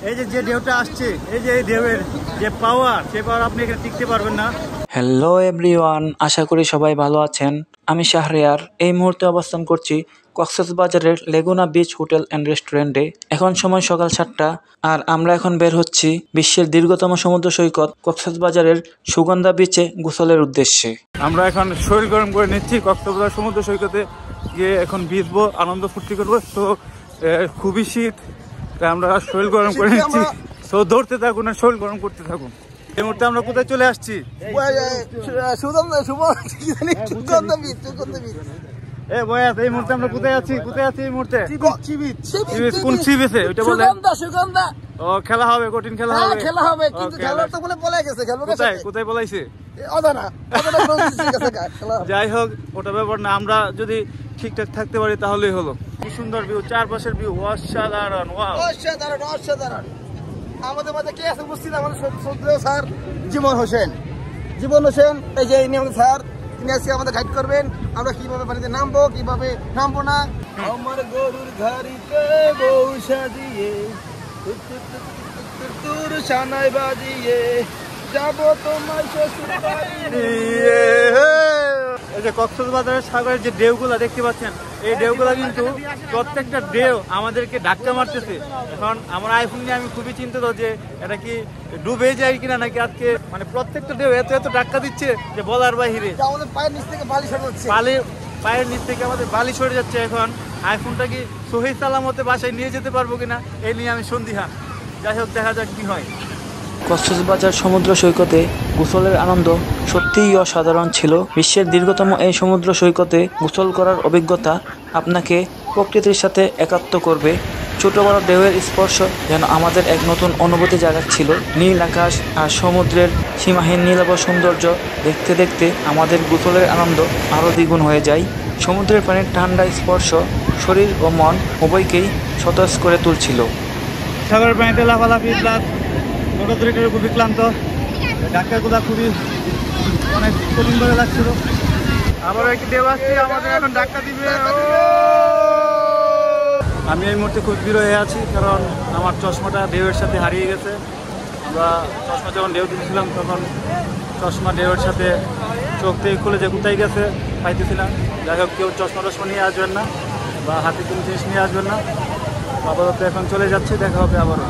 এই যে ঢেউটা আসছে, এই যে ঢেউয়ের যে পাওয়ার, সেই পাওয়ার আপনি এখানে টিকতে পারবেন না। হ্যালো এভরিওয়ান, আশা করি সবাই ভালো আছেন। আমি শাহরিয়ার। এই মুহূর্তে অবস্থান করছি কক্সবাজারের লেগুনা বিচ হোটেল অ্যান্ড রেস্টুরেন্টে। এখন সময় সকাল 7টা, আর আমরা এখন বের হচ্ছি বিশ্বের দীর্ঘতম সমুদ্র সৈকত কক্সবাজারের সুগন্ধা বিচে গোসলের উদ্দেশ্যে। আমরা এখন শরীর গরম করে নিচ্ছি, কক্সবাজার সমুদ্র সৈকতে গিয়ে এখন ভিজবো, আনন্দ ফুর্তি করবো। তো খুবই শীত, তাই আমরা শরীর গরম করে নিচ্ছি। তো দৌড়তে থাকুন আর শরীর গরম করতে থাকুন। এই মুহূর্তে আমরা কোথায় চলে আসছি? এই মুহূর্তে আমরা কোথায় আছি? এই মুহূর্তে কোন সি বিচে? ওইটা বলে ও খেলা হবে, কঠিন খেলা হবে। কোথায় পলাইছে? যাই হোক, ওটা ব্যাপার না। আমরা যদি ঠিকঠাক থাকতে পারি তাহলেই হলো। কি সুন্দর ভিউ, চারপাশের ভিউ অসাধারণ। আমাদের মধ্যে কে আছে উপস্থিত? আমাদের স্যার জীবন হোসেন। এই যে স্যার, তিনি আজকে আমাদের গাইড করবেন আমরা কিভাবে পানিতে নামবো, কিভাবে নামবো না। আমার গরুর গাড়িতে বউ সাজিয়ে তোর সানাই বাজিয়ে যাবো তোমার শ্বশুর বাড়ি। এই যে কক্সবাজারের সাগরের যে ঢেউগুলা দেখতে পাচ্ছেন, এই ঢেউগুলা কিন্তু প্রত্যেকটা ঢেউ আমাদেরকে ধাক্কা মারতেছে। এখন আমার আইফোন নিয়ে আমি খুবই চিন্তিত যে এটা কি ডুবে যায় কিনা, নাকি আজকে মানে প্রত্যেকটা ঢেউ এত ধাক্কা দিচ্ছে যে বলার বাহিরে। আমাদের পায়ের নিচ থেকে বালি সরে যাচ্ছে, পায়ের নিচ থেকে আমাদের বালি সরে যাচ্ছে। এখন আইফোনটা কি সহি সালামতে বাসায় নিয়ে যেতে পারবো কিনা, এই নিয়ে আমি সন্দিহান। যাই হোক, দেখা যাক কি হয়। কক্সবাজার সমুদ্র সৈকতে গোসলের আনন্দ সত্যিই অসাধারণ ছিল। বিশ্বের দীর্ঘতম এই সমুদ্র সৈকতে গোসল করার অভিজ্ঞতা আপনাকে প্রকৃতির সাথে একাত্ম করবে। ছোট বড় ঢেউয়ের স্পর্শ যেন আমাদের এক নতুন অনুভূতি জাগাচ্ছিল। নীল আকাশ আর সমুদ্রের সীমাহীন নীলাভ সৌন্দর্য দেখতে দেখতে আমাদের গোসলের আনন্দ আরও দ্বিগুণ হয়ে যায়। সমুদ্রের পানির ঠান্ডা স্পর্শ শরীর ও মন উভয়কেই সতেজ করে তুলছিল। সাগরের পানিতে লাফালাফি প্লাস দৌড়াদৌড়িটার খুবই ক্লান্ত, ধাক্কাগুলা খুবই অনেক কঠিন করে লাগছিল। আবার একটি ঢেউ আসছে, আমাদের এখন ধাক্কা দিবে। আমি এই মুহূর্তে খুব বিরহ হয়ে আছি, কারণ আমার চশমাটা ঢেউয়ের সাথে হারিয়ে গেছে। আমরা চশমা যখন ঢেউ দিয়েছিলাম তখন চশমা ঢেউয়ের সাথে চোখ থেকে খুলে যে কোথায় গেছে পাইতেছিলাম। যাই হোক, কেউ চশমা নিয়ে আসবেন না বা হাতে কোনো জিনিস নিয়ে আসবেন না। আপাতত এখন চলে যাচ্ছে, দেখা হবে আবারও।